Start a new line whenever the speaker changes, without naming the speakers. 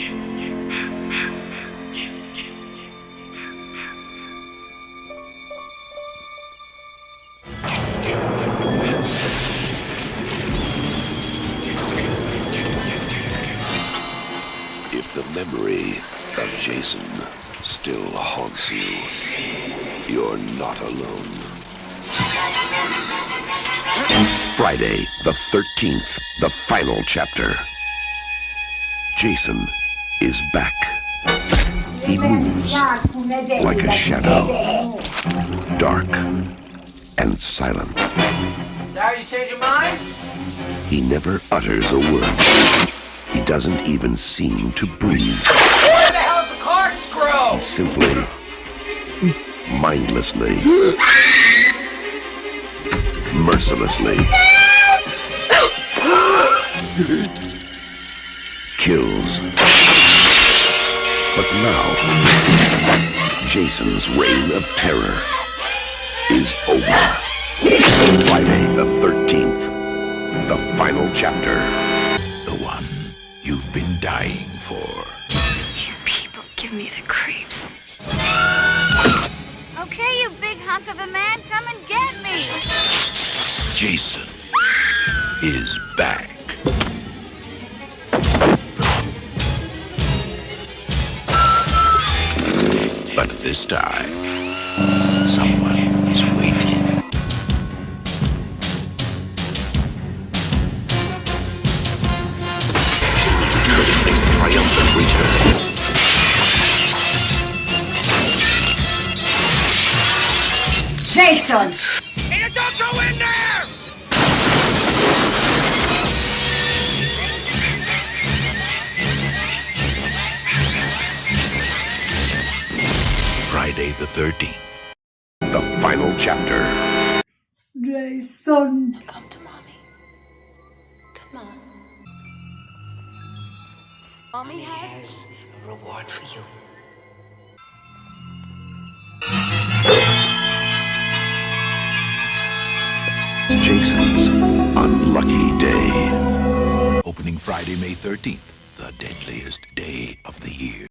If the memory of Džejson still haunts you, you're not alone. Friday the 13th, the final chapter. Džejson is back. He moves like a shadow, dark and silent.
Sorry you changed your mind?
He never utters a word. He doesn't even seem to breathe.
Where the hell's the corkscrew?
He simply, mindlessly, mercilessly kills. But now, Džejson's reign of terror is over. Friday the 13th, the final chapter.
The one you've been dying for.
You people give me the creeps. Okay, you big hunk of a man, come and get me.
Džejson is back. But this time, someone is waiting. Curtis makes a triumphant return.
Džejson!
Hey, don't go in there!
Friday the 13th.
The final chapter.
Džejson!
Come to mommy. Come on. Mommy has a reward for you.
Džejson's unlucky day.
Opening Friday, May 13th, the deadliest day of the year.